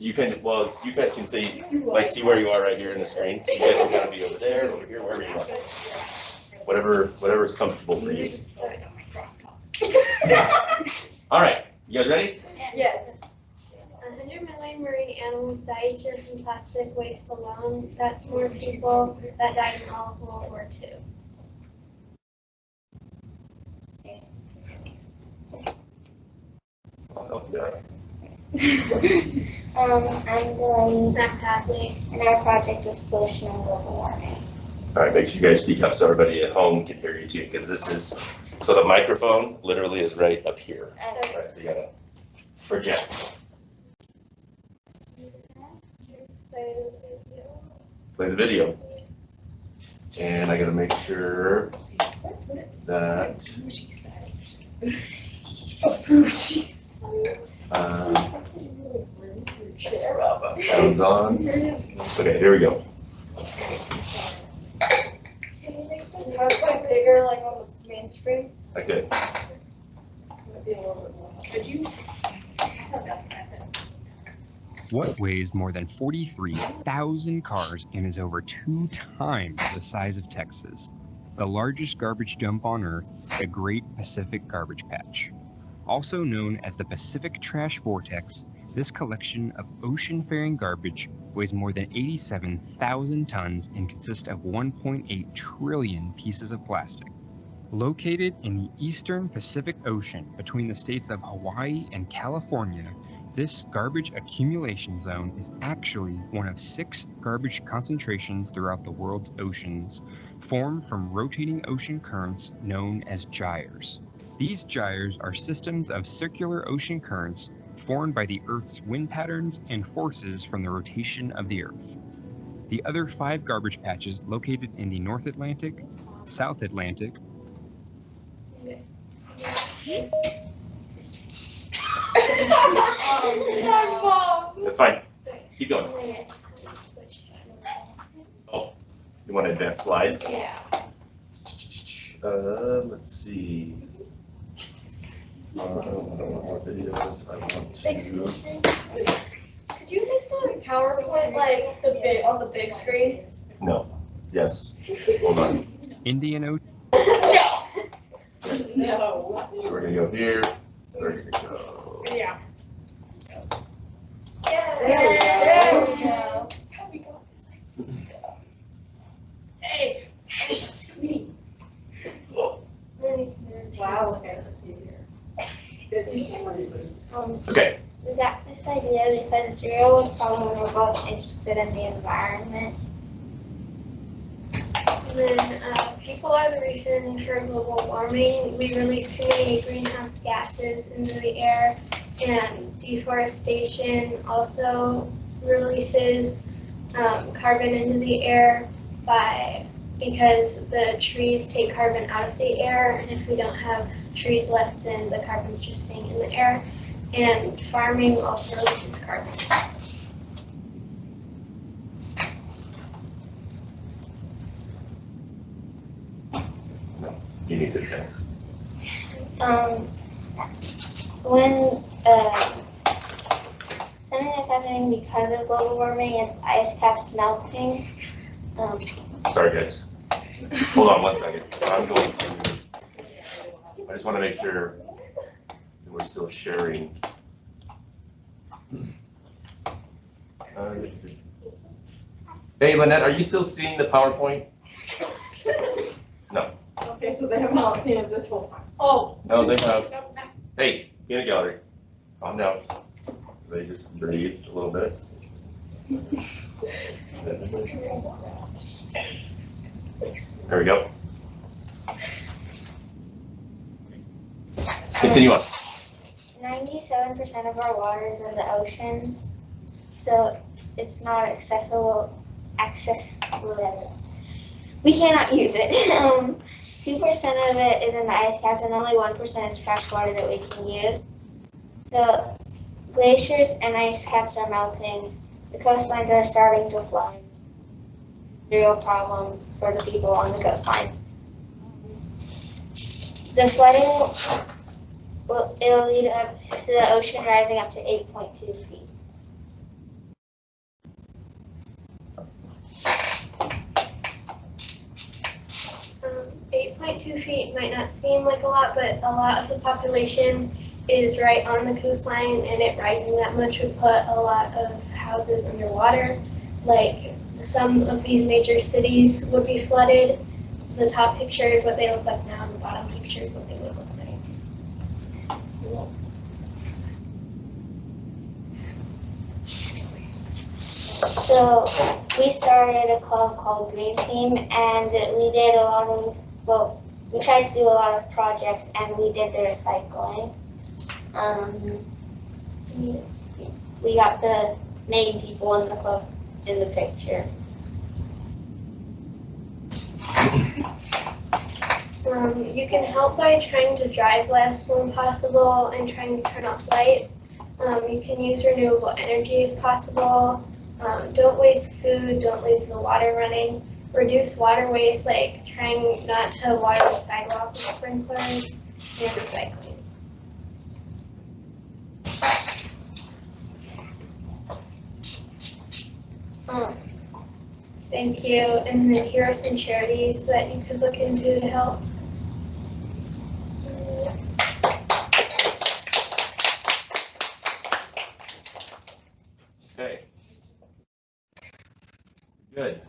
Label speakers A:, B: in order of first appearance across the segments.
A: You can, well, you guys can see, like, see where you are right here in the screen. So you guys can kind of be over there, over here, wherever you want. Whatever's comfortable for you. All right, you guys ready?
B: Yes.
C: 100 million marine animals die each year from plastic waste alone. That's more people that died in all of World War II.
D: I'm Delaney Hadley, and our project was pollution and global warming.
A: All right, make sure you guys speak up so everybody at home can hear you too, because this is, so the microphone literally is right up here. All right, so you gotta project. Play the video. And I gotta make sure that sounds on. Okay, here we go.
B: Quite bigger, like on the main screen.
A: Okay.
B: Could you?
E: What weighs more than 43,000 cars and is over 2 times the size of Texas? The largest garbage dump on Earth, the Great Pacific Garbage Patch. Also known as the Pacific Trash Vortex, this collection of ocean-faring garbage weighs more than 87,000 tons and consists of 1.8 trillion pieces of plastic. Located in the eastern Pacific Ocean between the states of Hawaii and California, this garbage accumulation zone is actually one of 6 garbage concentrations throughout the world's oceans, formed from rotating ocean currents known as gyres. These gyres are systems of circular ocean currents formed by the Earth's wind patterns and forces from the rotation of the Earth. The other 5 garbage patches located in the North Atlantic, South Atlantic,
A: That's fine. Keep going. Oh, you want to advance slides?
C: Yeah.
A: Let's see. I don't want more videos. I want to.
B: Could you make the PowerPoint like the big on the big screen?
A: No. Yes. Hold on.
E: Indian Ocean,
B: No.
A: So we're gonna go here. We're gonna go.
B: Yeah.
C: There
B: we go. How we got this idea? Hey, it's me. Wow. Okay, that's easier.
A: Okay.
D: We got this idea because it's a real world problem and we're both interested in the environment.
C: And then people are the reason for global warming. We release too many greenhouse gases into the air, and deforestation also releases carbon into the air because the trees take carbon out of the air, and if we don't have trees left, then the carbon's just staying in the air. And farming also releases carbon.
A: You need to advance.
D: When something that's happening because of global warming is ice caps melting.
A: Sorry, guys. Hold on 1 second. I'm going to. I just want to make sure that we're still sharing. Hey, Lynette, are you still seeing the PowerPoint? No.
B: Okay, so they have not seen it this whole time. Oh.
A: No, they have. Hey, be in the gallery. Calm down. They just breathe a little bit. There we go. Continue on.
D: 97% of our water is in the oceans, so it's not accessible. We cannot use it. 2% of it is in the ice caps, and only 1% is fresh water that we can use. So glaciers and ice caps are melting. The coastlines are starting to flood. Real problem for the people on the coastlines. The flooding it'll lead up to the ocean rising up to 8.2 feet.
C: 2 feet might not seem like a lot, but a lot of the population is right on the coastline, and it rising that much would put a lot of houses underwater. Like some of these major cities would be flooded. The top picture is what they look like now, and the bottom picture is what they would look like.
D: So we started a club called Green Team, and we did a lot of, well, we tried to do a lot of projects, and we did the recycling. We got the main people in the club in the picture.
C: You can help by trying to drive less when possible and trying to turn off lights. You can use renewable energy if possible. Don't waste food, don't leave the water running. Reduce water waste, like trying not to water the sidewalk with sprinklers, and recycling. Thank you. And then here are some charities that you could look into to help.
A: Okay. Good.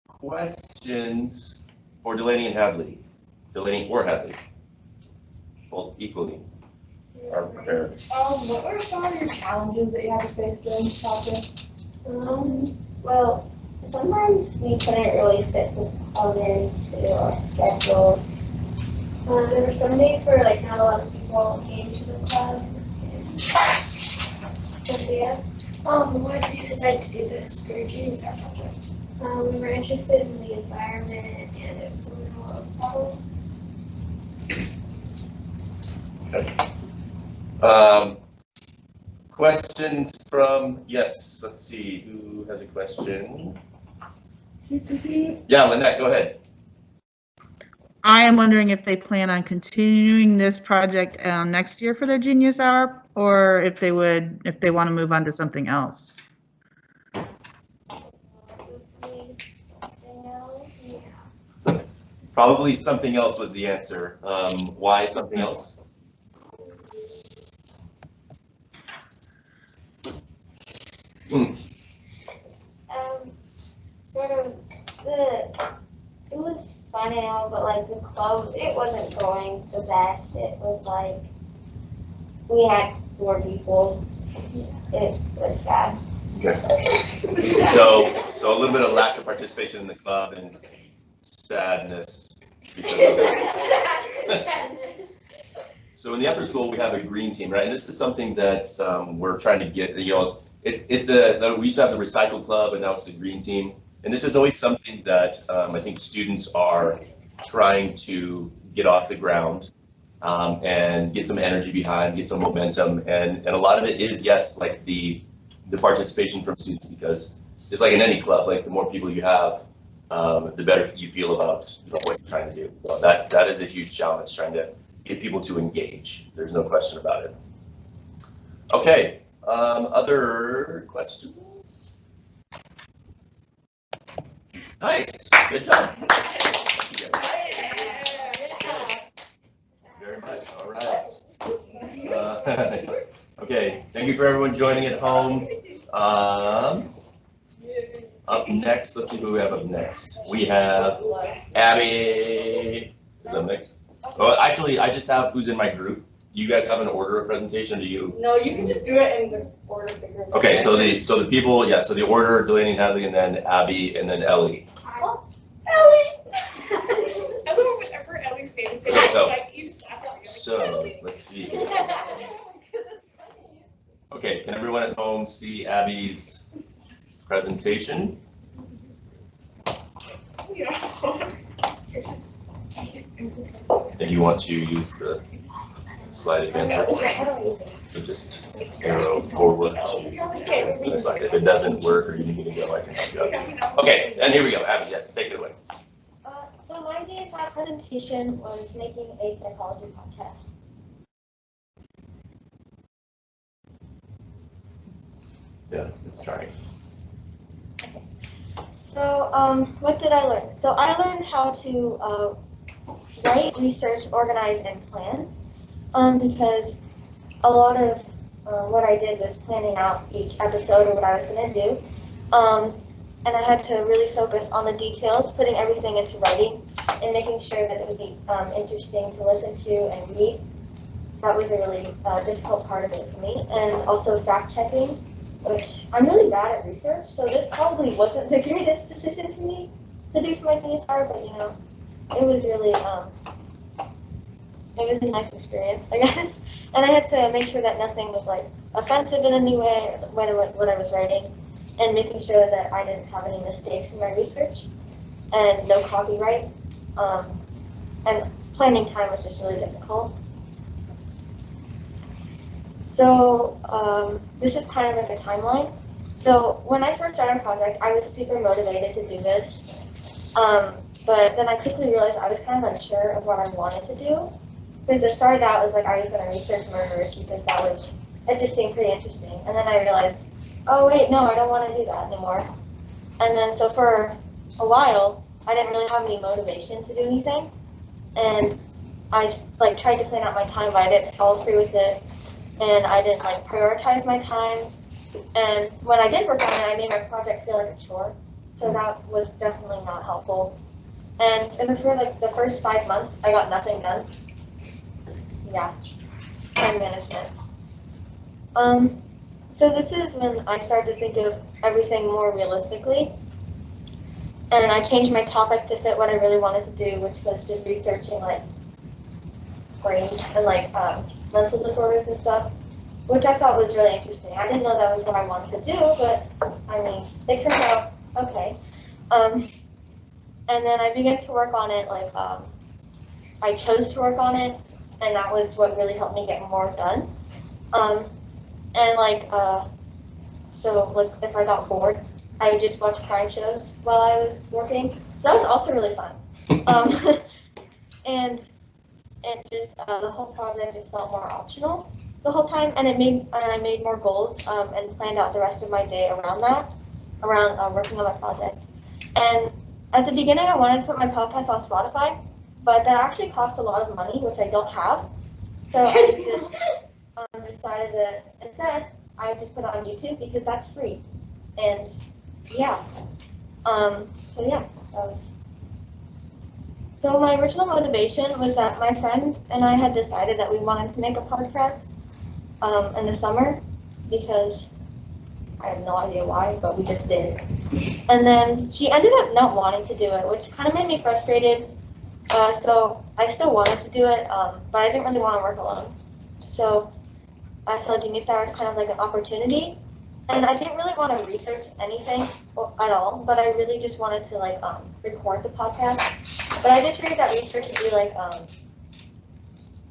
A: Questions for Delaney and Hadley? Delaney or Hadley? Both equally are prepared.
B: What were some of your challenges that you had to face during this project?
D: Well, sometimes we couldn't really fit the club into our schedules.
C: There were some days where like not a lot of people came to the club. Sophia?
B: Why did you decide to do this for your junior project?
C: We were interested in the environment and it's a real world problem.
A: Okay. Questions from, yes, let's see, who has a question? Yeah, Lynette, go ahead.
F: I am wondering if they plan on continuing this project next year for their Genius Hour, or if they want to move on to something else.
A: Probably something else was the answer. Why something else?
D: It was fun and all, but like the club, it wasn't going the best. It was like we had 4 people. It was sad.
A: Okay. So a little bit of lack of participation in the club and sadness because of that. So in the upper school, we have a green team, right? And this is something that we're trying to get, we used to have the recycle club and now it's the green team. And this is always something that I think students are trying to get off the ground and get some energy behind, get some momentum. And a lot of it is, yes, like the participation from students, because just like in any club, like the more people you have, the better you feel about what you're trying to do. So that is a huge challenge, trying to get people to engage. There's no question about it. Okay, other questions? Nice, good job. Very much, all right. Okay, thank you for everyone joining at home. Up next, let's see who we have up next. We have Abby. Is up next? Well, actually, I just have who's in my group. Do you guys have an order of presentation, or do you?
B: No, you can just do it in the order of the group.
A: Okay, so the people, yeah, so the order, Delaney Hadley, and then Abby, and then Ellie.
B: Ellie! Everyone, whenever Ellie stands,
A: Okay, so-
B: like, you just laugh at me.
A: So, let's see. Okay, can everyone at home see Abby's presentation? If you want to use the slide advancer, so just arrow forward to the other side. If it doesn't work or you need me to go, I can help you out. Okay, and here we go. Abby, yes, take it away.
D: So my day for our presentation was making a psychology podcast.
A: Yeah, let's try.
D: So, what did I learn? So I learned how to write, research, organize, and plan. Because a lot of what I did was planning out each episode or what I was going to do. And I had to really focus on the details, putting everything into writing and making sure that it would be interesting to listen to and read. That was a really difficult part of it for me. And also fact checking, which I'm really bad at research, so this probably wasn't the greatest decision for me to do for my DSR, but you know, it was really, it was a nice experience, I guess. And I had to make sure that nothing was like offensive in any way when what I was writing, and making sure that I didn't have any mistakes in my research, and no copyright. And planning time was just really difficult. So this is kind of like a timeline. So when I first started a project, I was super motivated to do this, but then I quickly realized I was kind of unsure of what I wanted to do. Because it started out as like I was going to research murders because it just seemed pretty interesting. And then I realized, oh wait, no, I don't want to do that anymore. And then so for a while, I didn't really have any motivation to do anything. And I like tried to plan out my time, but I didn't follow through with it. And I didn't like prioritize my time. And when I did work on it, I made my project feel like a chore. So that was definitely not helpful. And for like the first 5 months, I got nothing done. Yeah, time management. So this is when I started to think of everything more realistically. And I changed my topic to fit what I really wanted to do, which was just researching like brains and like mental disorders and stuff, which I thought was really interesting. I didn't know that was what I wanted to do, but I mean, it turned out okay. And then I began to work on it, like I chose to work on it, and that was what really helped me get more done. And like, so like if I got bored, I would just watch crime shows while I was working. So that was also really fun. And it just, the whole project just felt more optional the whole time, and I made more goals and planned out the rest of my day around that, around working on my project. And at the beginning, I wanted to put my podcast on Spotify, but that actually costs a lot of money, which I don't have. So I just decided that instead, I would just put it on YouTube because that's free. And yeah, so yeah. So my original motivation was that my friend and I had decided that we wanted to make a podcast in the summer because I have no idea why, but we just did. And then she ended up not wanting to do it, which kind of made me frustrated. So I still wanted to do it, but I didn't really want to work alone. So I saw Genius Hour as kind of like an opportunity. And I didn't really want to research anything at all, but I really just wanted to like record the podcast. But I just figured that research would be like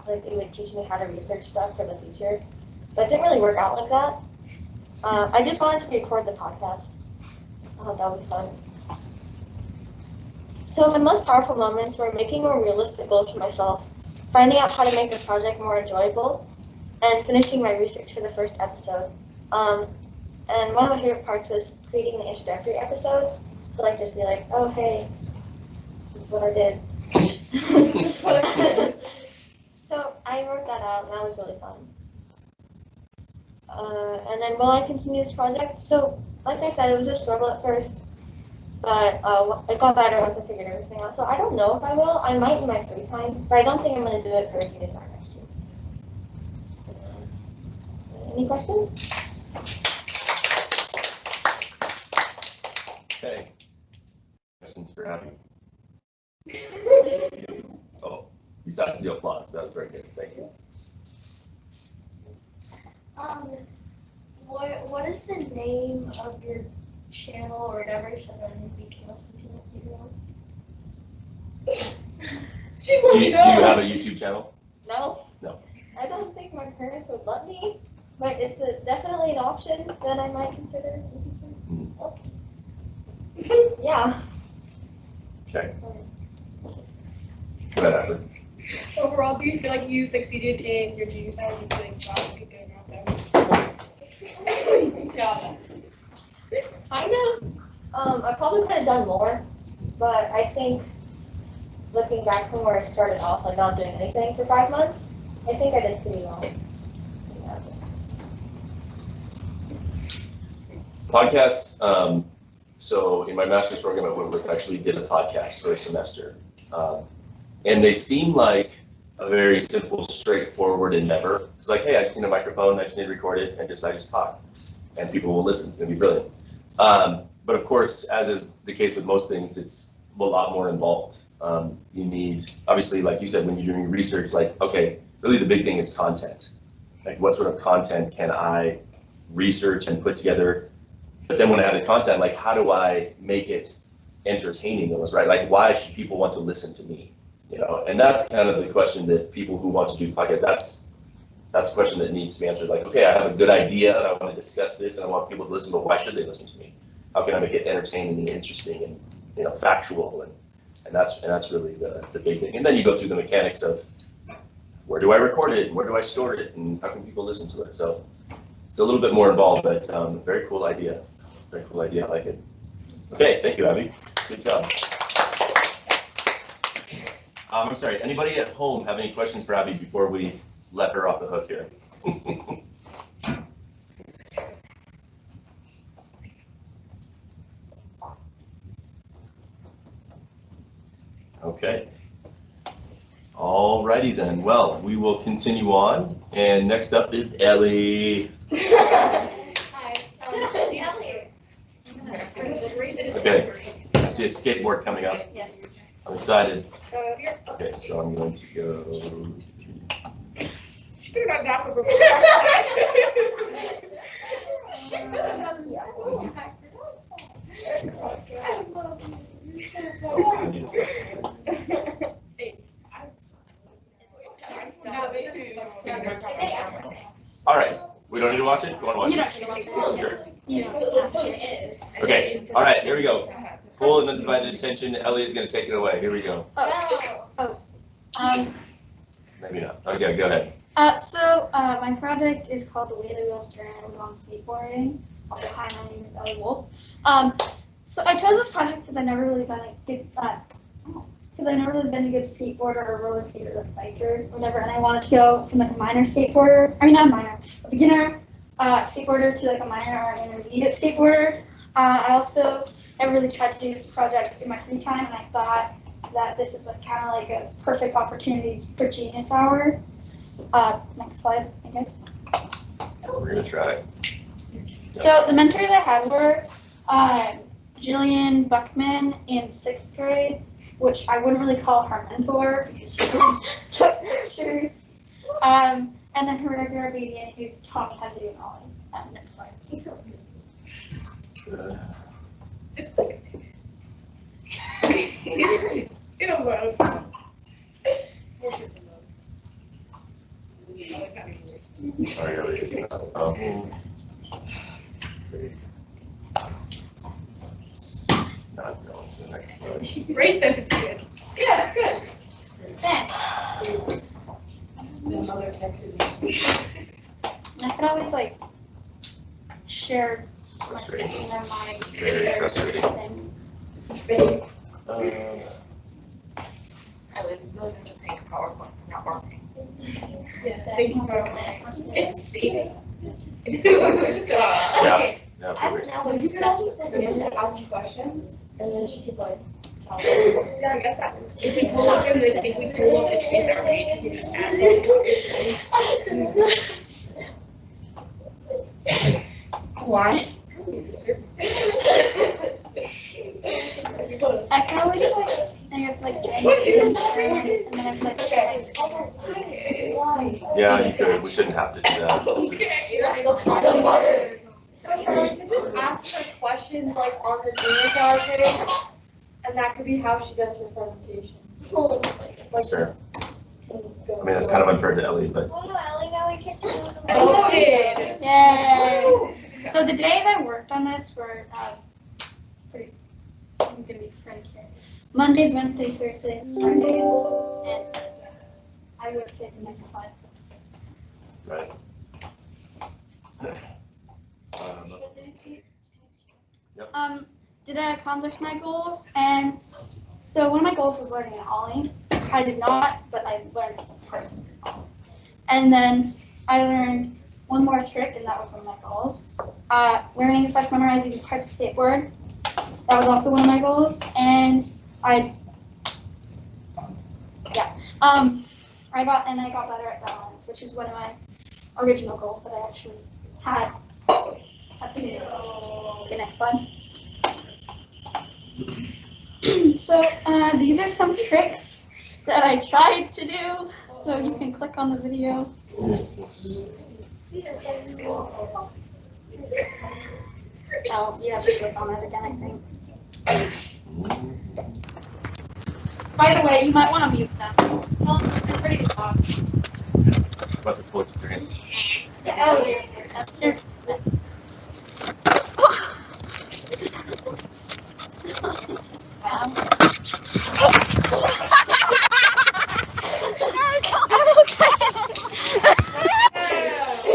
D: it would teach me how to research stuff for the future. But it didn't really work out like that. I just wanted to record the podcast. I thought that would be fun. So my most powerful moments were making more realistic goals for myself, finding out how to make the project more enjoyable, and finishing my research for the first episode. And one of my favorite parts was creating the introductory episode. So like just be like, oh hey, this is what I did. This is what I did. So I worked that out, and that was really fun. And then will I continue this project? So like I said, it was a struggle at first, but it got better once I figured everything out. So I don't know if I will. I might in my free time, but I don't think I'm going to do it for a Junior Hour next year. Any questions?
A: Okay. Questions for Abby? Oh, besides the applause, that was very good. Thank you.
B: What is the name of your channel or whatever, so then we can listen to it later on?
A: Do you have a YouTube channel?
D: No.
A: No.
D: I don't think my parents would let me, but it's definitely an option that I might consider in the future. Yeah.
A: Okay. Go ahead, Ashley.
B: Overall, do you feel like you succeeded in your Junior Hour? Do you feel like God could go around there? Good job.
D: Kind of. I probably could have done more, but I think looking back from where I started off, like not doing anything for 5 months, I think I did pretty well. Yeah.
A: Podcasts, so in my master's program at Woodworth, I actually did a podcast for a semester. And they seem like a very simple, straightforward endeavor. It's like, hey, I just need a microphone, I just need to record it, and I just talk. And people will listen, it's gonna be brilliant. But of course, as is the case with most things, it's a lot more involved. You need, obviously, like you said, when you're doing research, like, okay, really the big thing is content. Like, what sort of content can I research and put together? But then when I have the content, like, how do I make it entertaining almost, right? Like, why should people want to listen to me? You know, and that's kind of the question that people who want to do podcasts, that's a question that needs to be answered. Like, okay, I have a good idea and I want to discuss this and I want people to listen, but why should they listen to me? How can I make it entertaining and interesting and, you know, factual, and that's really the big thing. And then you go through the mechanics of where do I record it and where do I store it and how can people listen to it? So it's a little bit more involved, but very cool idea. Very cool idea. I like it. Okay, thank you, Abby. Good job. I'm sorry, anybody at home have any questions for Abby before we let her off the hook here? Okay. Alrighty then. Well, we will continue on. And next up is Ellie.
C: Hi.
A: Okay. I see a skateboard coming up.
D: Yes.
A: I'm excited.
D: So here.
A: Okay, so I'm going to go. All right. We don't need to watch it? You want to watch it? Sure. Okay. All right. Here we go. Full and undivided attention. Ellie is going to take it away. Here we go. Maybe not. Okay, go ahead.
G: So my project is called The Way the Wheels Turn. It was on skateboarding. Also, hi, my name is Ellie Wolf. So I chose this project because I've never really been a good skateboarder or roller skater or biker, whatever. And I wanted to go from like a minor skateboarder, I mean not a minor, a beginner skateboarder to like a minor or intermediate skateboarder. I really tried to do this project in my free time, and I thought that this is like kind of like a perfect opportunity for Genius Hour. Next slide, I guess.
A: We're going to try.
G: So the mentors I had were Jillian Buckman in 6th grade, which I wouldn't really call her mentor because she just took pictures. And then her regular obedient who taught me how to do an ollie. Next slide.
H: Just click it. Get a load.
A: Sorry, Ellie. Not going to the next slide.
H: Ray says it's good. Yeah, good.
G: Thanks.
H: The mother texted me.
G: And I could always like share
A: This is
G: my
A: frustrating.
G: screen and my
A: Very frustrating.
G: thing.
H: Face.
A: Uh,
H: I would really have to thank PowerPoint for not working. Yeah, thank you for it's saving. Stop.
A: yeah.
B: I
A: Yeah.
B: don't know what
H: You could also
B: this
H: send
B: is.
H: us questions, and then she could like.
B: I
H: guess that works. If we pull up in this, if we pull up and chase our lead, we just ask them to why?
G: I can always like, I guess like, and then I like,
A: Yeah, you could. We shouldn't have to do that. This is,
I: So you could just ask her questions like on the Genius Hour page, and that could be how she does her presentation. Like
A: That's fair.
I: just
A: I mean, that's kind of unfair to Ellie, but
C: Oh no, Ellie, now we get to know the
G: yay! So the days I worked on this were pretty, I'm gonna be pretty careful. Mondays, Wednesdays, Thursdays, Fridays, and I would say the next slide.
A: right.
G: did I accomplish my goals? And so one of my goals was learning an ollie. I did not, but I learned some parts of an ollie. And then I learned one more trick, and that was one of my goals. Learning/memorizing parts of skateboard. That was also one of my goals. And I got better at balance, which is one of my original goals that I actually had at the beginning. The next slide. So these are some tricks that I tried to do. So you can click on the video. Oh, you have to click on it again, I think. By the way, you might want to mute them. Well, I'm ready to talk.
A: About the full experience.
G: Yeah, oh, yeah. That's your.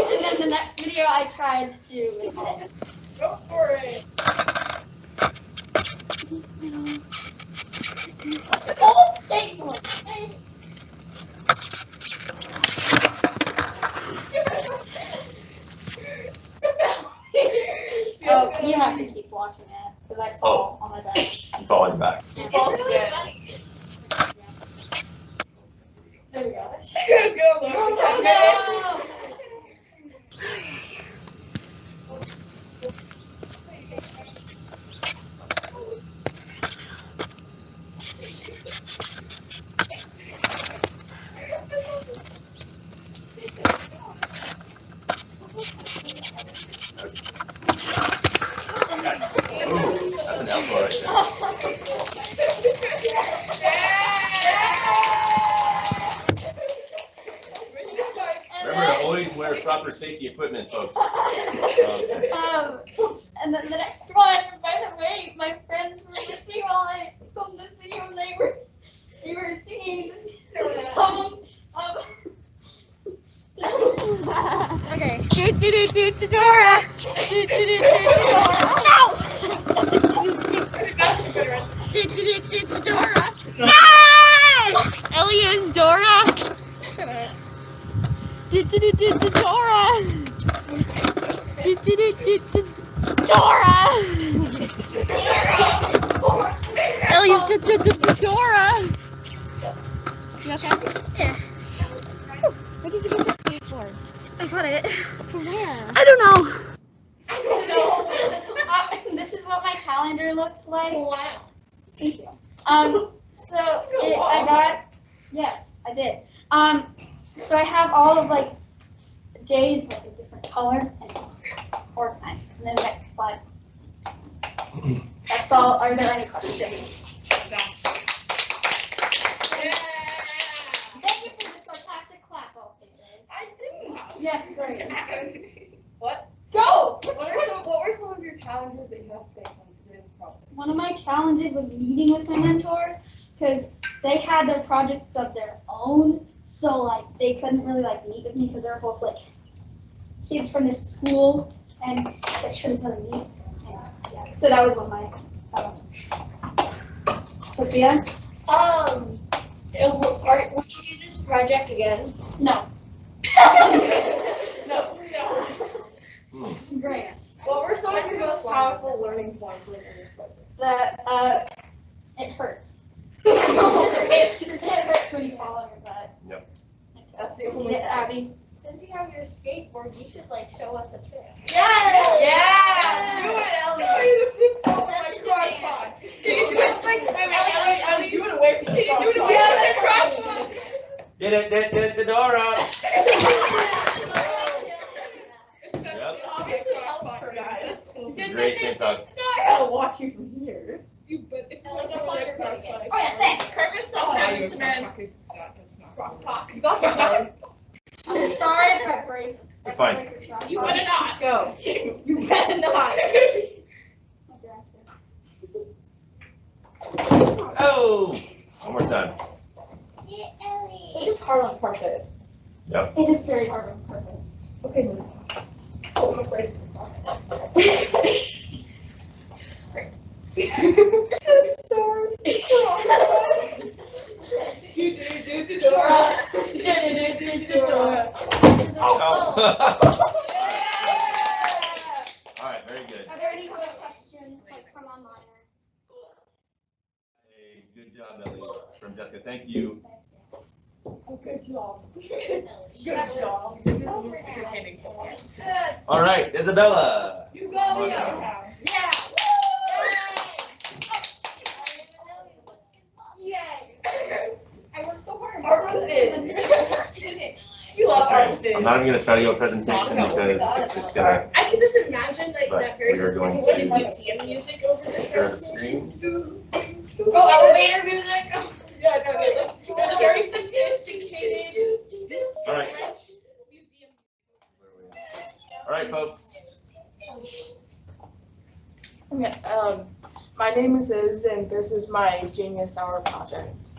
G: And then the next video I tried to do it.
I: Go for it.
G: Oh, thank you. Oh, you have to keep watching it because I fall on my back.
A: You fall on your back.
G: Yeah.
I: Falls again.
G: There we go.
I: Let's go, Lauren.
G: Oh, no.
A: Yes. Ooh, that's an elbow right there. Remember to always wear proper safety equipment, folks.
G: And then the next one, by the way, my friends were listening while I filmed this video, and they were singing the song. Okay. Dora. No. Dora. Ellie is Dora. Shut up. Dora. Dora. Ellie's Dora. You okay? Yeah. What did you get that tape for? I got it. From where? I don't know. This is what my calendar looked like.
I: Wow.
G: Thank you. Yes, I did. So I have all of like days like a different color and it's organized. And then next slide. That's all. Are there any questions? Thank you for the sarcastic clap, all
I: I didn't have.
G: Yes, sorry.
I: What?
G: Go!
I: What were some of your challenges that you have to face on today's project?
G: One of my challenges was meeting with my mentor because they had their projects of their own, so like they couldn't really like meet with me because they're both like kids from this school and they shouldn't really meet. And, yeah, so that was one of my Sophia?
B: Would you do this project again?
G: No.
I: No.
G: Great.
I: What were some of your most powerful learning points in this project?
G: That it hurts. It hurts when you fall on your butt.
A: Yep.
I: That's the only.
G: Yeah, Abby.
B: Since you have your skateboard, you should like show us a trick.
I: Yeah! Do it, Ellie! Oh my
B: That's a
I: crock
B: demand.
I: pot. Can you do it like, Ellie, do it away from the crock pot. Can you do it away from the crock pot?
A: Get it, Dora. Yep.
I: Obviously helps her, guys.
A: It's a great game song.
I: I'll watch you from here.
B: Like a fire again.
G: Oh yeah, thanks.
I: Kermit's all crock pot.
G: I'm sorry if I break.
A: It's fine.
I: You better not. Go. You better not.
A: Oh! One more time.
B: Yeah, Ellie.
I: It's hard on carpet.
A: Yep.
G: It is very hard on purpose.
I: Okay. Oh, I'm afraid.
A: All right, very good.
G: Are there any other questions like from online?
A: Hey, good job, Ellie, from Jessica. Thank you.
H: Good job. Good job.
A: All right, Isabella.
H: You go, yeah.
G: I worked so hard.
H: You love
A: Okay, I'm not even gonna try to go presentation because it's just gonna,
I: I can just imagine like
A: But
I: that very
A: we are going
I: sophisticated
A: to
I: museum music over this
A: share the
I: presentation.
A: screen.
G: Oh, elevator music.
I: Yeah, no, there's a very sophisticated
A: All right,
I: French museum.
A: all right, folks.
J: Okay, my name is Iz, and this is my Genius Hour project.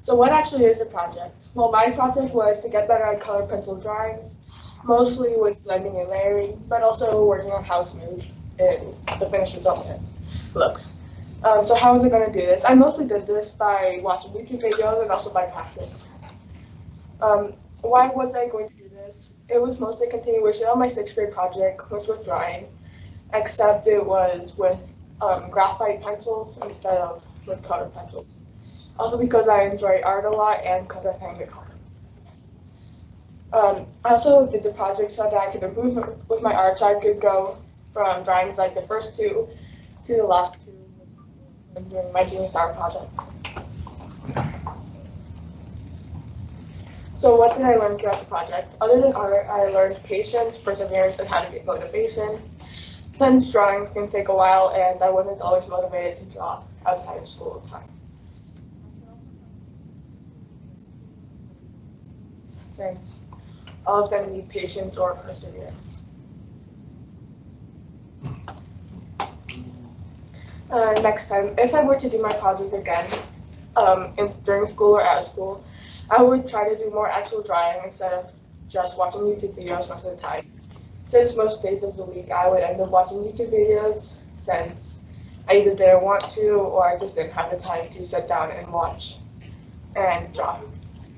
J: So what actually is a project? Well, my project was to get better at color pencil drawings, mostly with blending and layering, but also working on how smooth the finished result looks. So how was I going to do this? I mostly did this by watching YouTube videos and also by practice. Why was I going to do this? It was mostly a continuation of my 6th grade project, which was drawing, except it was with graphite pencils instead of with color pencils. Also because I enjoy art a lot and because I find it hard. I also did the project so that I could improve with my art, so I could go from drawings like the first 2 to the last 2 when doing my Genius Hour project. So what did I learn throughout the project? Other than art, I learned patience, perseverance, and how to get motivation. Since drawings can take a while and I wasn't always motivated to draw outside of school time. Since all of them need patience or perseverance. Next time, if I were to do my project again, during school or out of school, I would try to do more actual drawing instead of just watching YouTube videos most of the time. Since most days of the week I would end up watching YouTube videos since I either didn't want to or I just didn't have the time to sit down and watch and draw.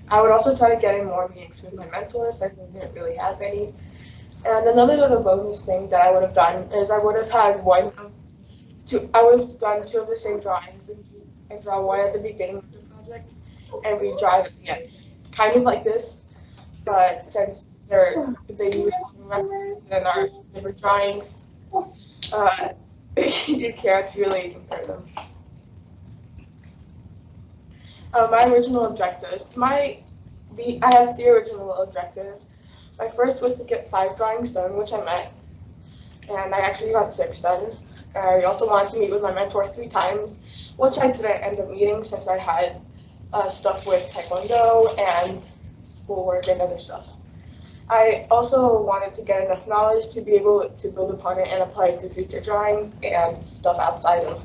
J: I would also try to get in more meetings with my mentors since I didn't really have any. And another little bonus thing that I would have done is I would have had I would have done 2 of the same drawings and draw one at the beginning of the project and redraw it at the end. Kind of like this, but since they use references in our different drawings, you can't really compare them. My original objectives. I have 3 original objectives. My first was to get 5 drawings done, which I met, and I actually got 6 done. I also wanted to meet with my mentor 3 times, which I didn't end up meeting since I had stuff with Taekwondo and schoolwork and other stuff. I also wanted to get enough knowledge to be able to build upon it and apply it to future drawings and stuff outside of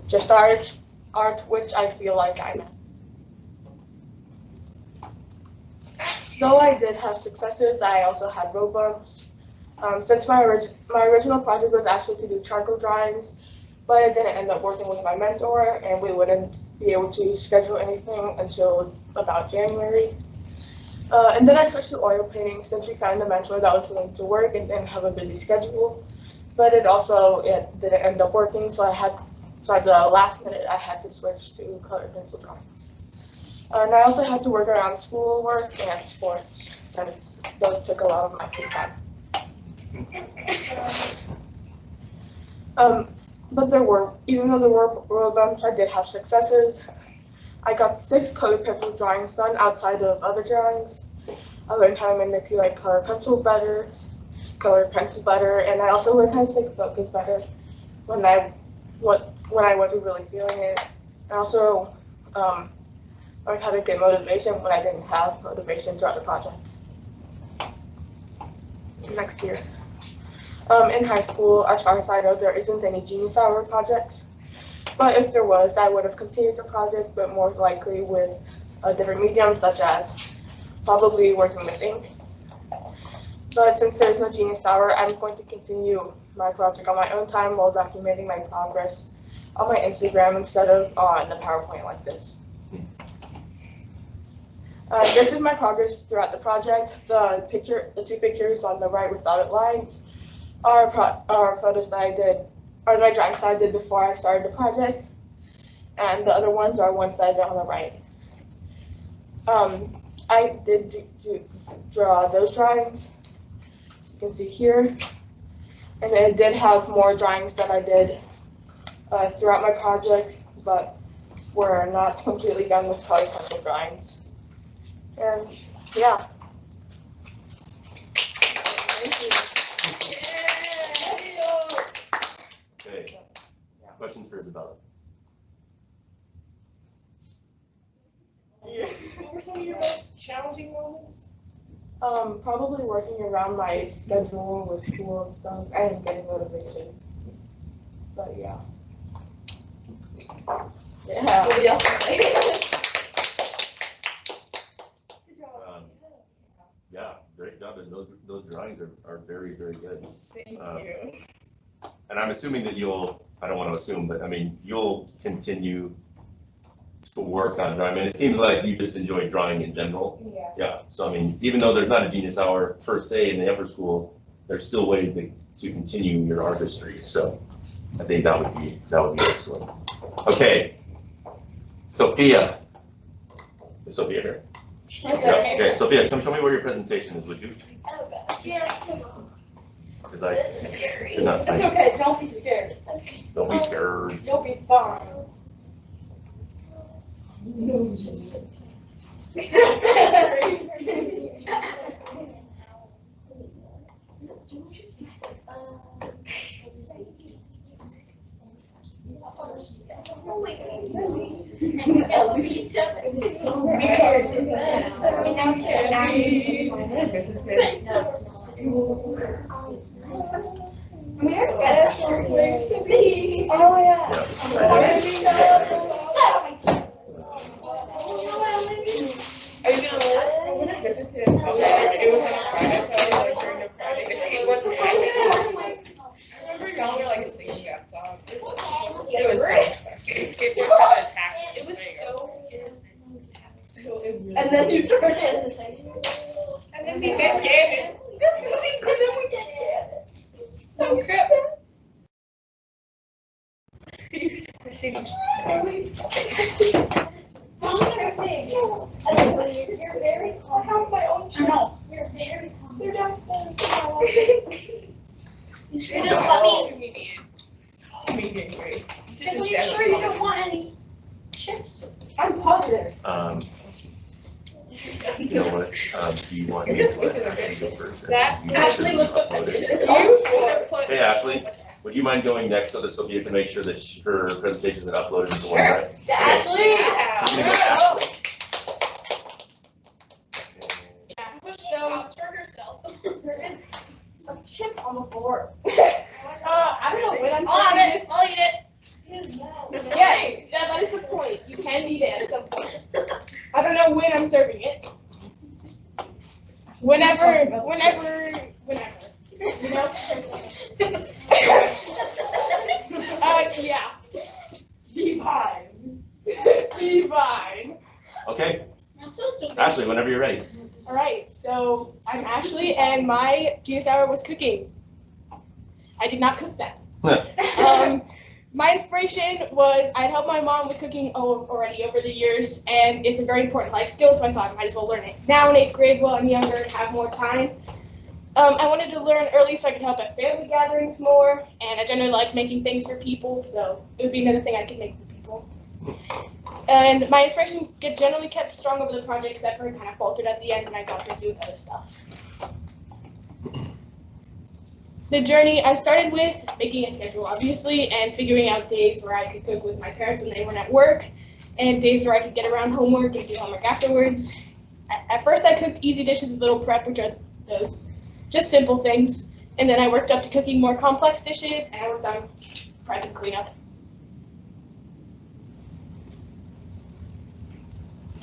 J: just art, which I feel like I met. Though I did have successes, I also had road bumps. Since my original project was actually to do charcoal drawings, but I didn't end up working with my mentor, and we wouldn't be able to schedule anything until about January. And then I switched to oil painting since we found a mentor that was willing to work and didn't have a busy schedule. But it didn't end up working, so at the last minute I had to switch to color pencil drawings. And I also had to work around schoolwork and sports since those took a lot of my free time. But even though there were road bumps, I did have successes. I got 6 color pencil drawings done outside of other drawings. I learned how to manipulate color pencil better, and I also learned how to stay focused better when I wasn't really feeling it. I also learned how to get motivation when I didn't have motivation throughout the project. Next year. In high school, as far as I know, there isn't any Genius Hour projects. But if there was, I would have continued the project, but more likely with a different medium, such as probably working with ink. But since there is no Genius Hour, I'm going to continue my project on my own time while documenting my progress on my Instagram instead of on the PowerPoint like this. This is my progress throughout the project. The two pictures on the right with dotted lines are photos that I did, or my drawings that I did before I started the project, and the other ones are ones that I did on the right. I did draw those drawings, you can see here, and I did have more drawings that I did throughout my project, but we're not completely done with color pencil drawings. And yeah.
A: Okay. Questions for Isabella?
I: What were some of your most challenging moments?
J: Probably working around my schedule with school and stuff and getting motivation. But yeah. Yeah.
I: Nobody else can say.
A: Yeah, great job. And those drawings are very, very good.
I: Thank you.
A: And I'm assuming that I don't want to assume, but I mean, you'll continue to work on drawing. I mean, it seems like you just enjoy drawing in general.
I: Yeah.
A: Yeah, so I mean, even though there's not a Genius Hour per se in the upper school, there's still ways to continue your artistry. So I think that would be excellent. Okay, Sophia. Is Sophia here? Yeah. Okay, Sophia, come show me where your presentation is, would you?
B: Oh gosh, yes.
A: Because
B: This is scary.
I: It's okay, don't be scared.
A: Don't be scared.
I: You'll be fine.
C: Oh yeah.
J: Are you gonna live? I'm gonna visit it. It was on a Friday, so I was like during the Friday to see what the Friday was. I remember y'all were like singing that song. It was so it just kind of attacked.
I: It was so innocent.
J: And then you turned it.
I: And then we get it. So crap.
C: You're very calm.
I: I have my own channels.
C: You're very calm.
I: They're downstairs.
C: You should just let me.
J: Medium grace.
I: Because are you sure you don't want any chips? I'm positive.
A: You know what, do you want me to let Ashley go first?
I: That
A: You
I: Ashley
A: should
I: looks
A: upload it.
I: It's you.
A: Hey, Ashley, would you mind going next so that Sophia can make sure that her presentations are uploaded into one, right?
I: Ashley.
A: I'm gonna go Ashley.
I: So, stir herself. There is a chip on the board. I don't know when I'm serving this.
C: I'll eat it.
I: Yes, that is the point. You can eat it at some point. I don't know when I'm serving it. Whenever. You know? Yeah. Divine.
A: Okay, Ashley, whenever you're ready.
I: All right, so I'm Ashley, and my Genius Hour was cooking. I did not cook that. My inspiration was I'd helped my mom with cooking already over the years, and it's a very important life skill, so I thought I might as well learn it now in 8th grade while I'm younger and have more time. I wanted to learn early so I could help at family gatherings more, and I generally like making things for people, so it would be another thing I could make for people. And my inspiration generally kept strong over the project, except for it kind of faltered at the end when I got busy with other stuff. The journey, I started with making a schedule, obviously, and figuring out days where I could cook with my parents when they weren't at work, and days where I could get around homework and do homework afterwards. At first, I cooked easy dishes with little prep, which are those just simple things, and then I worked up to cooking more complex dishes, and I worked on prep and cleanup.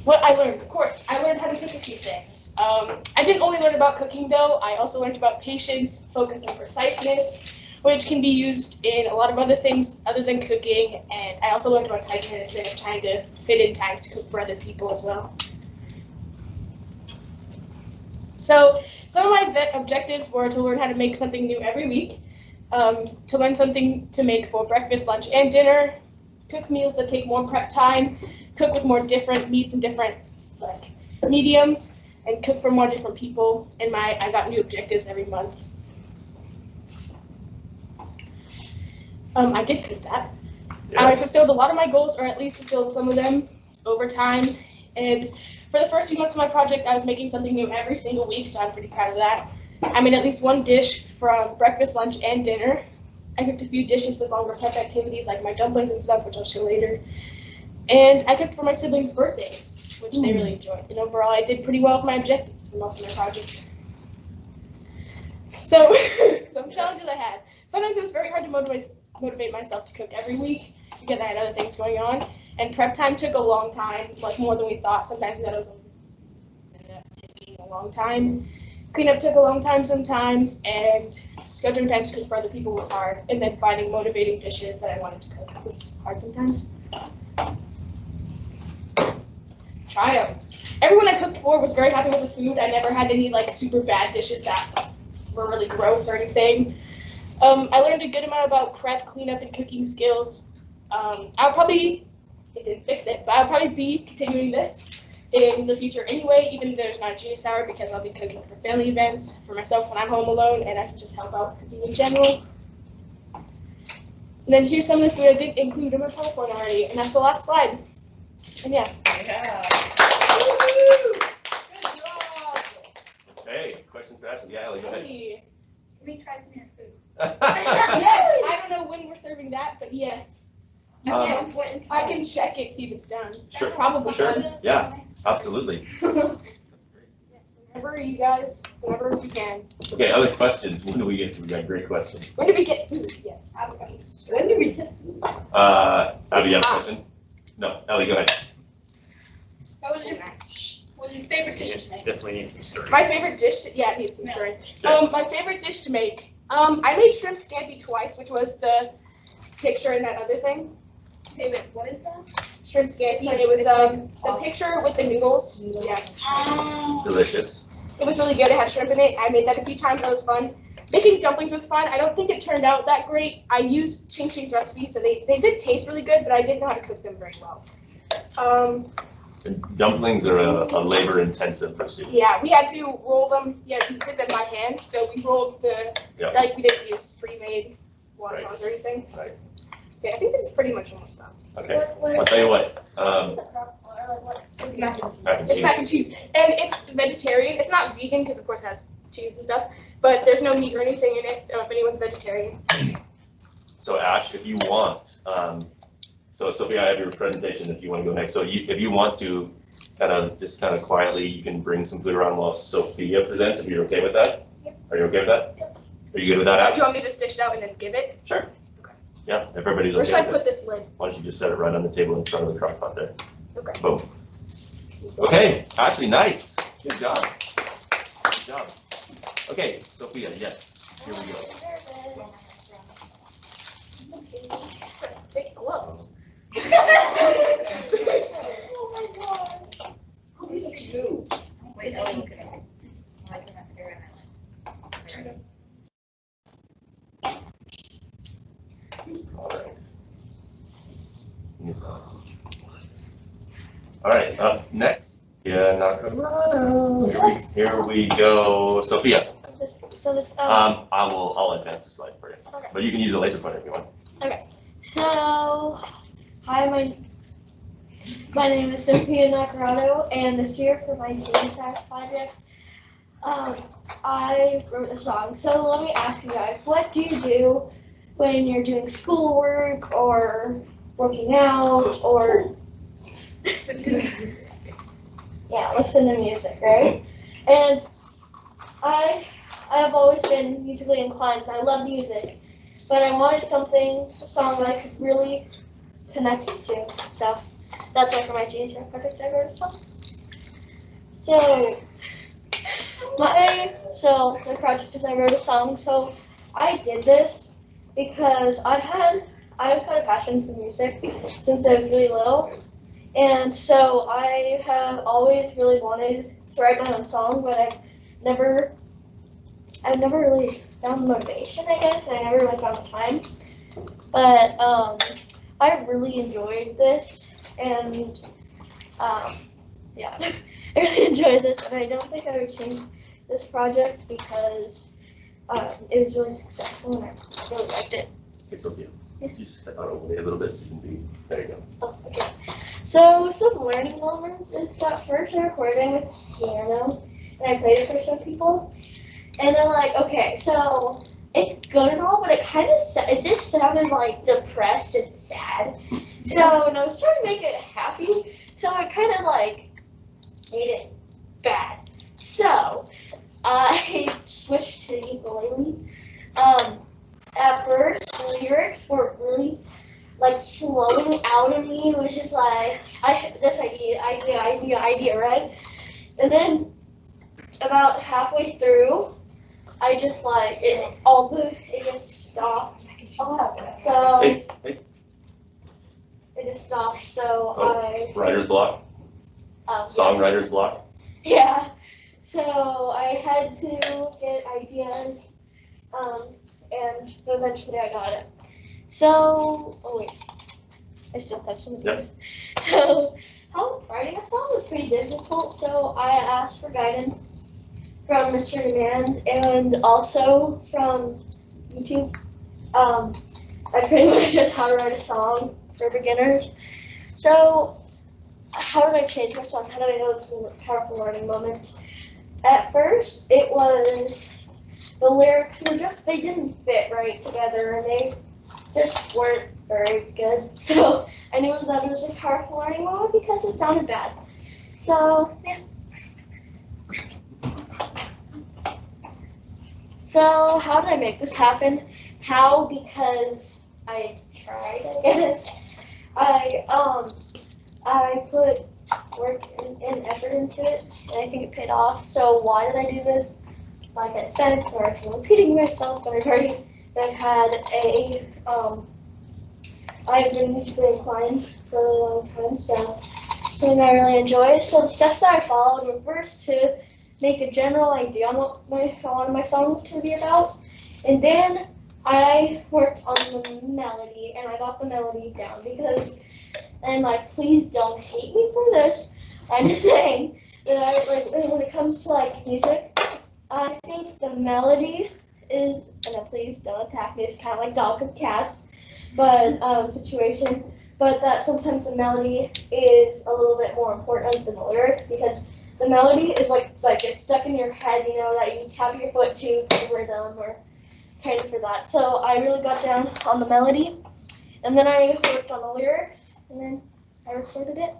I: What I learned, of course, I learned how to cook a few things. I didn't only learn about cooking though, I also learned about patience, focus, and preciseness. which can be used in a lot of other things other than cooking. And I also learned about time management and trying to fit in times to cook for other people as well. So some of my objectives were to learn how to make something new every week, to learn something to make for breakfast, lunch, and dinner, cook meals that take more prep time, cook with more different meats and different mediums, and cook for more different people. And I got new objectives every month. I did cook that.
A: Yes.
I: I fulfilled a lot of my goals, or at least fulfilled some of them over time. And for the first few months of my project, I was making something new every single week, so I'm pretty proud of that. I made at least one dish from breakfast, lunch, and dinner. I cooked a few dishes with longer prep activities, like my dumplings and stuff, which I'll show later. And I cooked for my siblings' birthdays, which they really enjoyed. And overall, I did pretty well with my objectives for most of my project. So, some challenges I had. Sometimes it was very hard to motivate myself to cook every week because I had other things going on. And prep time took a long time, like more than we thought. Sometimes we thought it was taking a long time. Cleanup took a long time sometimes, and scheduling time to cook for other people was hard. And then finding motivating dishes that I wanted to cook was hard sometimes. Triumphs. Everyone I cooked for was very happy with the food. I never had any super bad dishes that were really gross or anything. I learned a good amount about prep, cleanup, and cooking skills. It didn't fix it, but I'll probably be continuing this in the future anyway, even if there's not a Genius Hour, because I'll be cooking for family events, for myself when I'm home alone, and I can just help out cooking in general. And then here's some of the food I did include in my PowerPoint already, and that's the last slide. And yeah.
A: Okay, question for Ashley. Yeah, Ellie, go ahead.
G: Can we try some of your food?
I: Yes, I don't know when we're serving that, but yes. I can check it, see if it's done.
A: Sure.
I: It's probably done.
A: Yeah, absolutely.
I: Whenever you guys, whenever you can.
A: Okay, other questions? When do we get to? We got great questions.
I: When did we get food? Yes.
H: When did we get food?
A: Abby, you have a question? No, Ellie, go ahead.
G: What was your favorite dish to make?
K: Definitely need some stirring.
I: My favorite dish to, yeah, it needs some stirring. My favorite dish to make. I made shrimp scampi twice, which was the picture in that other thing.
G: Hey, wait, what is that?
I: Shrimp scampi. It was the picture with the noodles. Yeah.
A: Delicious.
I: It was really good. It had shrimp in it. I made that a few times. That was fun. Making dumplings was fun. I don't think it turned out that great. I used Ching Ching's recipe, so they did taste really good, but I didn't know how to cook them very well.
A: Dumplings are a labor-intensive pursuit.
I: Yeah, we had to roll them. Yeah, we did them by hand, so we rolled we didn't use pre-made watermelons or anything.
A: Right.
I: Okay, I think this is pretty much almost done.
A: Okay, I'll tell you what.
I: It's mac and cheese.
A: Mac and
I: It's
A: cheese.
I: mac and cheese, and it's vegetarian. It's not vegan because, of course, it has cheese and stuff, but there's no meat or anything in it. So if anyone's vegetarian,
A: So Ash, if you want, so Sophia, I have your presentation if you want to go next. So if you want to kind of quietly, you can bring some food around while Sophia presents, if you're okay with that?
G: Yep.
A: Are you okay with that? Yep. Are you good with that, Ash?
I: do you want me to just dish it out and then give it?
A: Sure. Yeah, everybody's
I: Where
A: okay
I: should I
A: with
I: put
A: it.
I: this lid?
A: Why don't you just set it right on the table in front of the crock pot there?
I: Okay.
A: Boom. Okay, Ashley, nice. Good job. Good job. Okay, Sophia, yes, here we go.
I: Thick gloves.
G: Oh my gosh.
H: Oh, these are cute. Wait, Ellie, look at it. I like when that's here and
A: All right, up next. Yeah, Nakamura. Here we go. Sophia.
B: So this,
A: I'll advance the slide for you.
B: Okay.
A: But you can use a laser pointer if you want.
B: So, hi, my name is Sophia Nacarado, and this year for my Genius Hour project, I wrote a song. So let me ask you guys, what do you do when you're doing schoolwork or working out or listen to music, right? And I have always been musically inclined, and I love music, but I wanted a song that I could really connect to. So that's why for my Genius Hour project I wrote a song. So my project is I wrote a song. So I did this because I've had a passion for music since I was really little, and so I have always really wanted to write my own song, but I've never really found the motivation, I guess, and I never really found the time. But I really enjoyed this, and yeah, I really enjoyed this, and I don't think I would change this project because it was really successful, and I really liked it.
A: Hey, Sophia, you step out over there a little bit so you can be, there you go.
B: Oh, okay. So some learning moments is that first I recorded with piano, and I played it for some people, and they're like, okay, so it's good and all, but it just sounded like depressed and sad. So, and I was trying to make it happy, so I kind of like made it bad. So, I switched to ukulele. At first, the lyrics were really like flowing out of me. It was just like, this idea, right? And then about halfway through, I just like, it just stopped. So,
A: Hey.
B: it just stopped, so
A: Writer's block? Songwriter's block?
B: Yeah, so I had to get ideas, and eventually I got it. So, oh wait, I still have some of these. So, writing a song was pretty difficult, so I asked for guidance from Mr. Demand and also from YouTube. I pretty much just how to write a song for beginners. So, how did I change my song? How did I know this was a powerful learning moment? At first, it was the lyrics were they didn't fit right together, and they just weren't very good. So I knew that it was a powerful learning moment because it sounded bad. So yeah. So how did I make this happen? How? Because I tried, I guess. I put work and effort into it, and I think it paid off. So why did I do this? Like I said, sorry for repeating myself, but I've had I've been musically inclined for a really long time, so something I really enjoy. So the steps that I followed were first to make a general idea on what I wanted my songs to be about, and then I worked on the melody, and I got the melody down because, and like, please don't hate me for this. I'm just saying that when it comes to like music, I think the melody is, and please don't attack me, it's kind of like dogs and cats, but situation, but that sometimes the melody is a little bit more important than the lyrics because the melody is like it's stuck in your head, you know, that you tap your foot to the rhythm or kind of for that. So I really got down on the melody, and then I worked on the lyrics, and then I recorded it,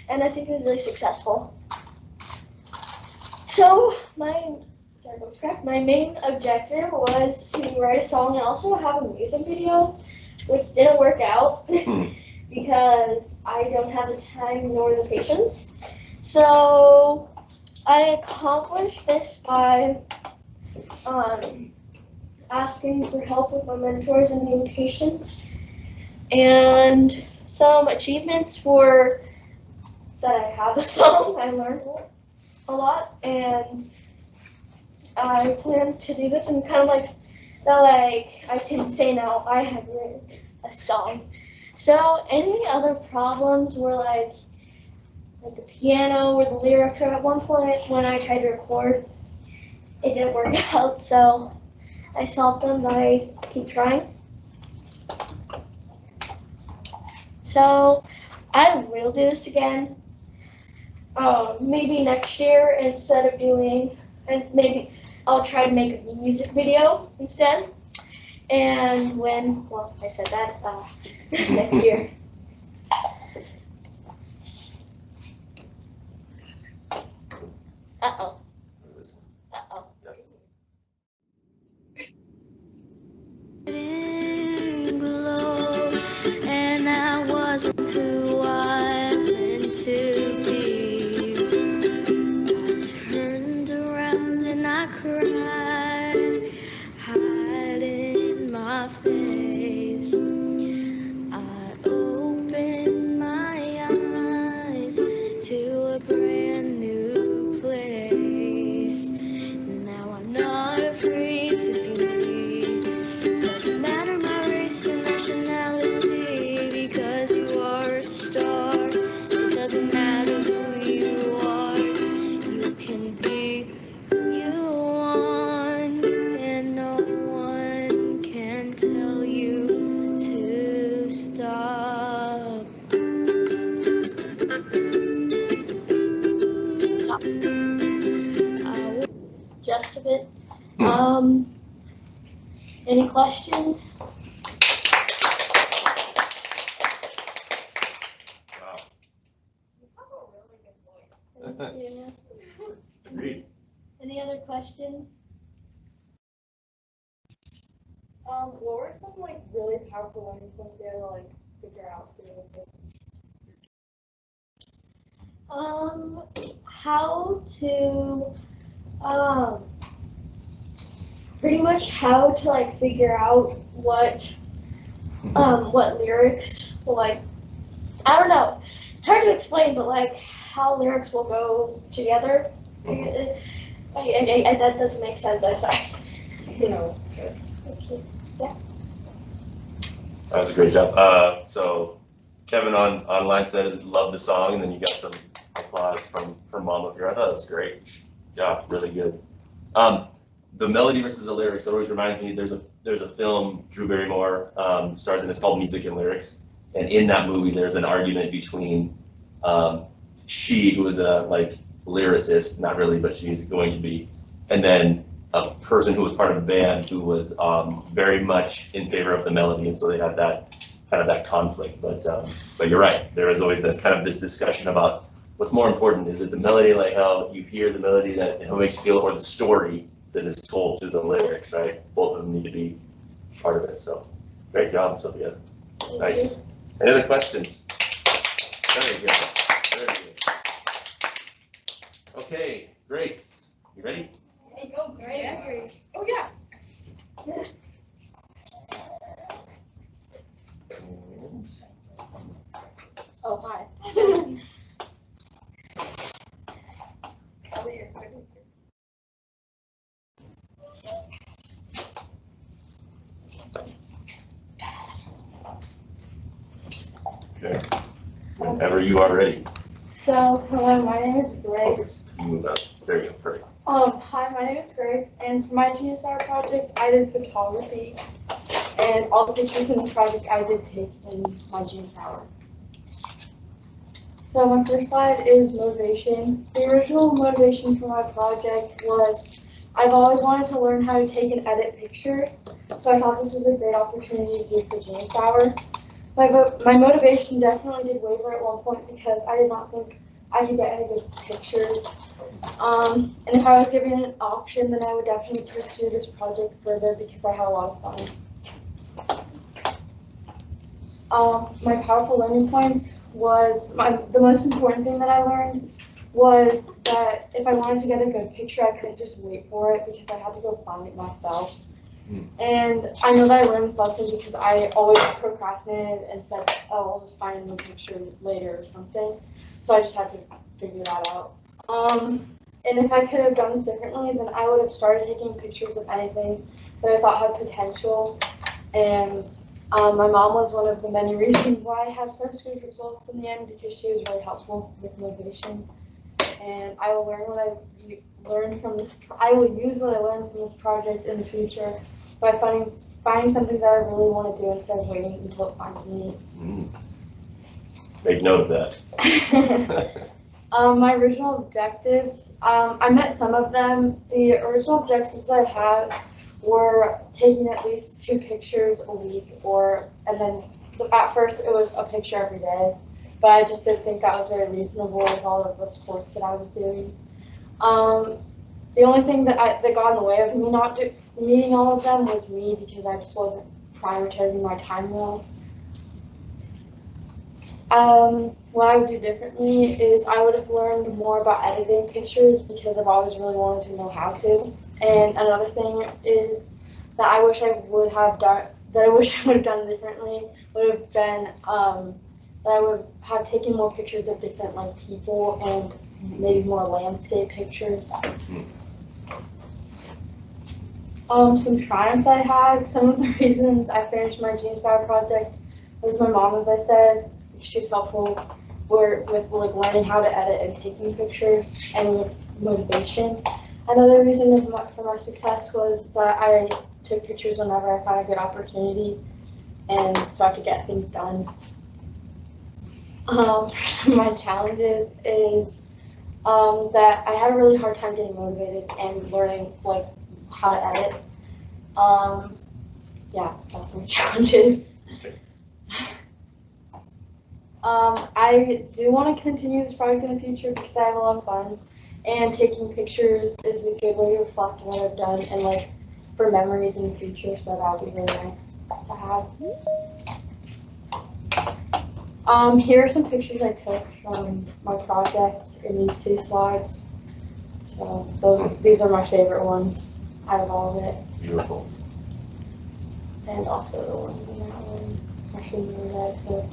B: and I think it was really successful. So my main objective was to write a song and also have a music video, which didn't work out because I don't have the time nor the patience. So I accomplished this by asking for help with my mentors and being patient. And some achievements were that I have a song, I learned a lot, and I plan to do this and kind of like that, like I can say now I have written a song. So any other problems were like the piano or the lyrics, or at one point when I tried to record, it didn't work out, so I solved them by keep trying. So I will do this again, maybe next year instead of doing, and maybe I'll try to make a music video instead. And when, well, I said that, next year. Uh-oh. Uh-oh.
A: Yes.
K: Glow, and I wasn't who I was meant to be. I turned around and I cried, hiding my face.
B: Just a bit. Any questions? Yeah.
A: Agreed.
B: Any other questions?
J: What were some like really powerful learning points you had to like figure out for your kids?
B: How to, pretty much how to like figure out what lyrics will like, I don't know, it's hard to explain, but like how lyrics will go together. That doesn't make sense, I'm sorry.
J: No, it's good.
B: Okay, yeah.
A: That was a great job. So Kevin online said love the song, and then you got some applause from mom up here. I thought it was great. Yeah, really good. The melody versus the lyrics always reminds me. There's a film Drew Barrymore stars in. It's called Music and Lyrics, and in that movie there's an argument between she, who is a like lyricist, not really, but she's going to be, and then a person who was part of a band who was very much in favor of the melody, and so they had that kind of that conflict. But you're right. There is always this kind of this discussion about what's more important. Is it the melody, like how you hear the melody that how it makes you feel, or the story that is told through the lyrics, right? Both of them need to be part of it. So great job, Sophia. Nice. Any other questions? Very good. Very good. Okay, Grace, you ready?
G: Hey, go, Grace.
J: Oh yeah.
G: Oh, hi.
A: Okay. Whenever you are ready.
G: So, hello, my name is Grace.
A: You move up. There you go. Perfect.
G: Hi, my name is Grace, and for my Genius Hour project, I did photography, and all the pictures in this project I did take in my Genius Hour. So my first slide is motivation. The original motivation for my project was I've always wanted to learn how to take and edit pictures, so I thought this was a great opportunity to do for Genius Hour. My motivation definitely did waver at one point because I did not think I could get any good pictures. And if I was given an option, then I would definitely pursue this project further because I had a lot of fun. My powerful learning points was the most important thing that I learned was that if I wanted to get a good picture, I couldn't just wait for it because I had to go find it myself. And I know that I learned this lesson because I always procrastinated and said, oh, I'll just find a new picture later or something. So I just had to figure that out. And if I could have done this differently, then I would have started taking pictures of anything that I thought had potential. And my mom was one of the many reasons why I had such good results in the end because she was really helpful with motivation. And I will learn what I learned from this. I will use what I learned from this project in the future by finding something that I really want to do instead of waiting until it finds me.
A: Make note of that.
G: My original objectives, I met some of them. The original objectives I had were taking at least 2 pictures a week, and then at first it was a picture every day, but I just didn't think that was very reasonable with all of the sports that I was doing. The only thing that got in the way of me not meeting all of them was me because I just wasn't prioritizing my time well. What I would do differently is I would have learned more about editing pictures because I've always really wanted to know how to. And another thing is that I wish I would have done differently would have been that I would have taken more pictures of different like people and maybe more landscape pictures. Some triumphs I had. Some of the reasons I finished my Genius Hour project was my mom, as I said. She's helpful with like learning how to edit and taking pictures and with motivation. Another reason for my success was that I took pictures whenever I found a good opportunity, and so I could get things done. Some of my challenges is that I had a really hard time getting motivated and learning like how to edit. Yeah, that's my challenges. I do want to continue this project in the future because I have a lot of fun, and taking pictures is a good way to reflect on what I've done and like for memories in the future, so that would be really nice to have. Here are some pictures I took from my project in these two slides. So these are my favorite ones out of all of it.
A: Beautiful.
G: And also the one in that one, my senior that I took.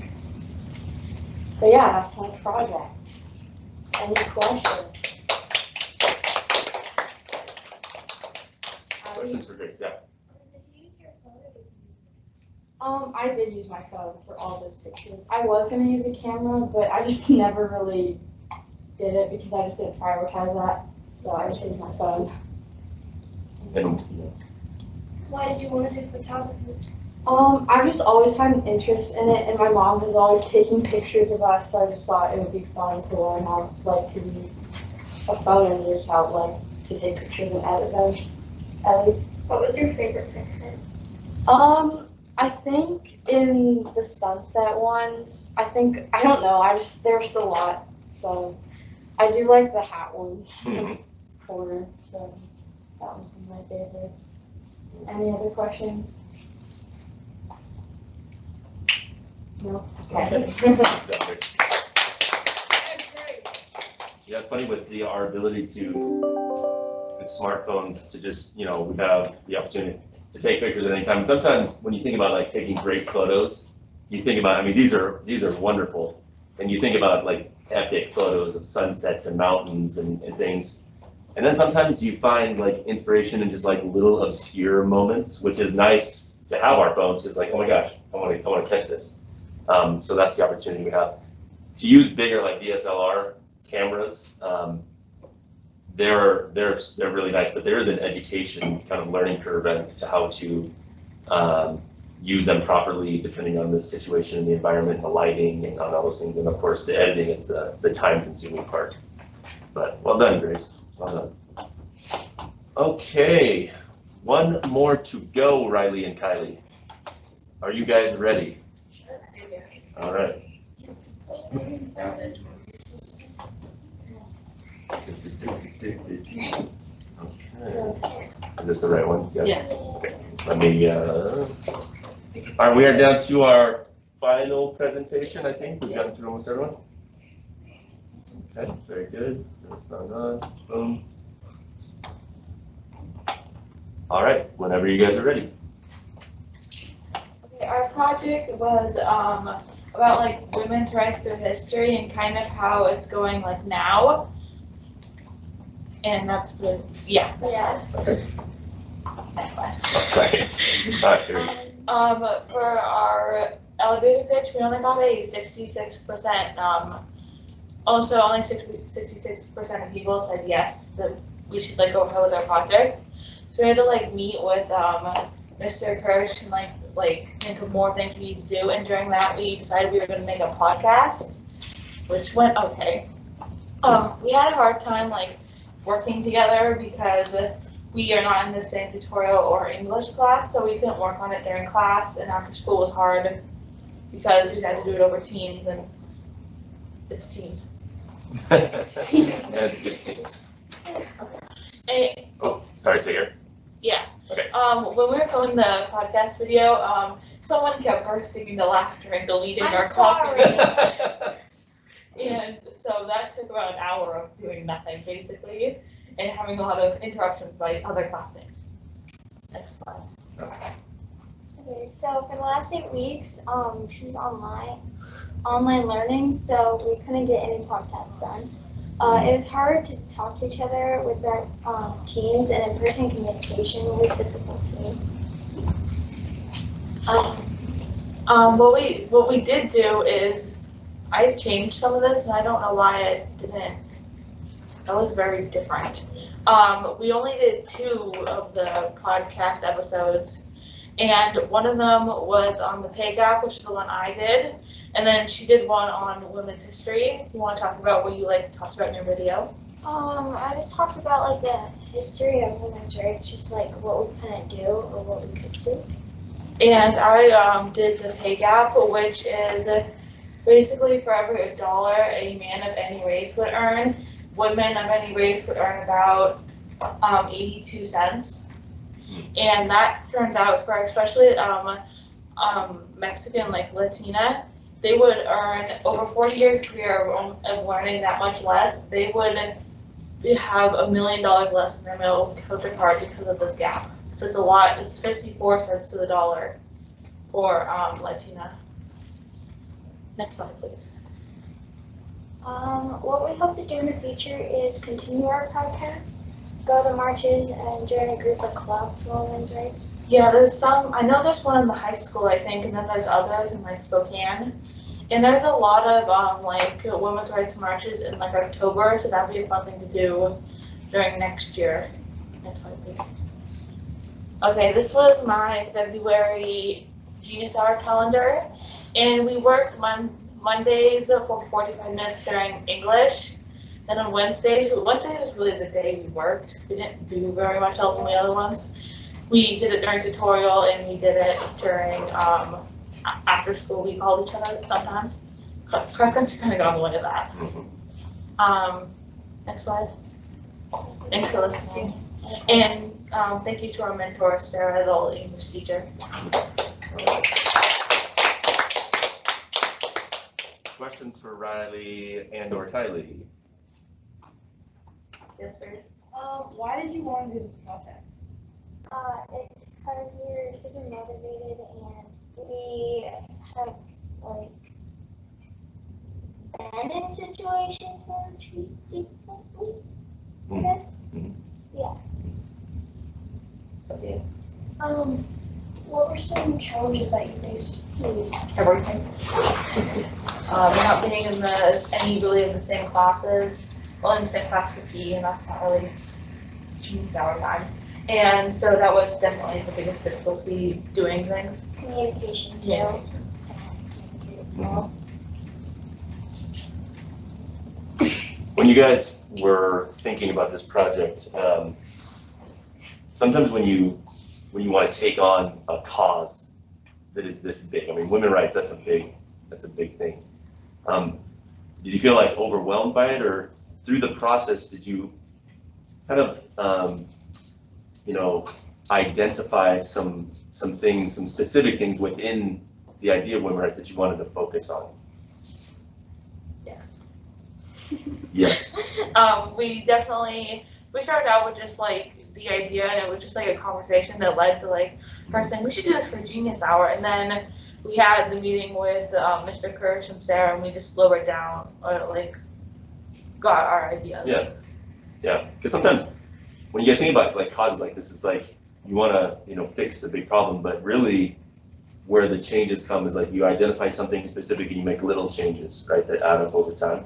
G: But yeah, that's my project. Any questions?
A: Questions for Grace? Yeah.
G: I did use my phone for all those pictures. I was gonna use a camera, but I just never really did it because I just didn't prioritize that. So I just used my phone.
A: And
C: Why did you want to do photography?
G: I've just always had an interest in it, and my mom was always taking pictures of us, so I just thought it would be fun to learn how like to use a phone and just how like to take pictures and edit them. Ellie?
C: What was your favorite picture?
G: I think in the sunset ones, I don't know, there's a lot, so I do like the hat one corner, so that was one of my favorites. Any other questions? No? Okay.
A: Yeah, it's funny with our ability with smartphones to just, we have the opportunity to take pictures at any time. And sometimes when you think about like taking great photos, you think about, these are wonderful. And you think about like epic photos of sunsets and mountains and things. And then sometimes you find like inspiration in just like little obscure moments, which is nice to have our phones because like, oh my gosh, I want to catch this. So that's the opportunity we have. To use bigger like DSLR cameras, they're really nice, but there is an education kind of learning curve to how to use them properly depending on the situation and the environment, the lighting, and all those things. And of course, the editing is the time-consuming part. But well done, Grace. Well done. Okay, one more to go, Riley and Kylie. Are you guys ready? All right. Okay. Is this the right one? Yes. Okay. Let me. All right, we are down to our final presentation. I think we've gotten through almost everyone. Okay, very good. That's not on. Boom. All right, whenever you guys are ready.
H: Okay, our project was about like women's rights through history and kind of how it's going like now. And that's good. Yeah.
A: Okay.
H: Next slide.
A: Oh, sorry. All right, here we go.
H: For our elevator pitch, we only got a 66%. Also, only 66% of people said yes that we should like go ahead with our project. So we had to like meet with Mr. Kirsch and like think of more things we need to do. And during that, we decided we were going to make a podcast, which went okay. We had a hard time like working together because we are not in the same tutorial or English class, so we couldn't work on it during class, and after school was hard because we had to do it over Teams, and it's Teams.
A: It's Teams.
H: Okay.
A: Oh, sorry, say here.
H: Yeah.
A: Okay.
H: When we were filming the podcast video, someone kept bursting into laughter and deleting our comments. And so that took about an hour of doing nothing, basically, and having a lot of interruptions by other classmates. Next slide.
D: Okay, so for the last 8 weeks, she was online learning, so we couldn't get any podcasts done. It was hard to talk to each other with our teams, and in-person communication was difficult too.
H: What we did do is I changed some of this, and I don't know why it didn't. That was very different. We only did 2 of the podcast episodes, and one of them was on the pay gap, which is the one I did, And then she did one on women's history. You want to talk about what you like talked about in your video?
D: I just talked about like the history of women's rights, just like what we couldn't do or what we could do.
H: And I did the pay gap, which is basically for every $1 a man of any race would earn, women of any race would earn about 82 cents. And that turns out for especially Mexican, like Latina, they would earn over 40-year career of learning that much less. They would have $1 million less in their middle card because of this gap. So it's a lot. It's 54 cents to the dollar for Latina. Next slide, please.
D: What we hope to do in the future is continue our podcast, go to marches, and join a group or club for women's rights.
H: Yeah, there's some. I know there's one in the high school, I think, and then there's others in like Spokane. And there's a lot of like women's rights marches in like October, so that'd be a fun thing to do during next year. Next slide, please. Okay, this was my February Genius Hour calendar, and we worked Mondays for 45 minutes during English. Then on Wednesday was really the day we worked. We didn't do very much else on the other ones. We did it during tutorial, and we did it during after school. We called each other sometimes. Cross country kind of got on the way of that. Next slide. Thanks for listening. And thank you to our mentor, Sarah, the old English teacher.
A: Questions for Riley and/or Kylie?
H: Yes, please.
I: Why did you want to do this project?
D: It's because we're super motivated and we have like been in situations where we treat people differently, I guess. Yeah.
H: Okay.
I: What were some challenges that you faced?
H: Everything. Not being in really in the same classes. Well, in the same class for PE, and that's not really Genius Hour time. And so that was definitely the biggest difficulty doing things.
D: Communication too.
H: Yeah.
A: When you guys were thinking about this project, sometimes when you want to take on a cause that is this big, I mean, women's rights, that's a big thing. Did you feel like overwhelmed by it, or through the process, did you kind of, identify some things, some specific things within the idea of women's rights that you wanted to focus on?
H: Yes.
A: Yes.
H: We started out with just like the idea, and it was just like a conversation that led to like first saying we should do this for Genius Hour, and then we had the meeting with Mr. Kirsch and Sarah, and we just lowered down or like got our ideas.
A: Yeah. Because sometimes when you guys think about like causes like this, it's like you want to fix the big problem, but really where the changes come is like you identify something specific and you make little changes, right, that add up over time.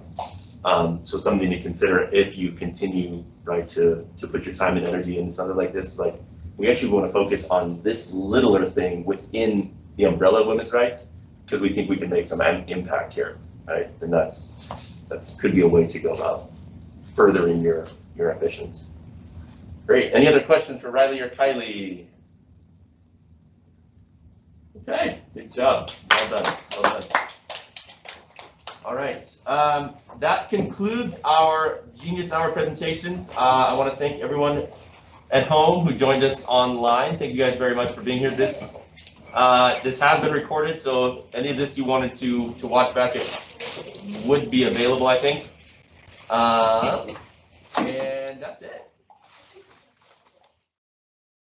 A: So something to consider if you continue, right, to put your time and energy into something like this is like, we actually want to focus on this littler thing within the umbrella of women's rights, because we think we can make some impact here, right? And that's could be a way to go about furthering your ambitions. Great. Any other questions for Riley or Kylie? Okay, good job. Well done. All right, that concludes our Genius Hour presentations. I want to thank everyone at home who joined us online. Thank you guys very much for being here. This has been recorded, so if any of this you wanted to watch back, it would be available, I think. And that's it.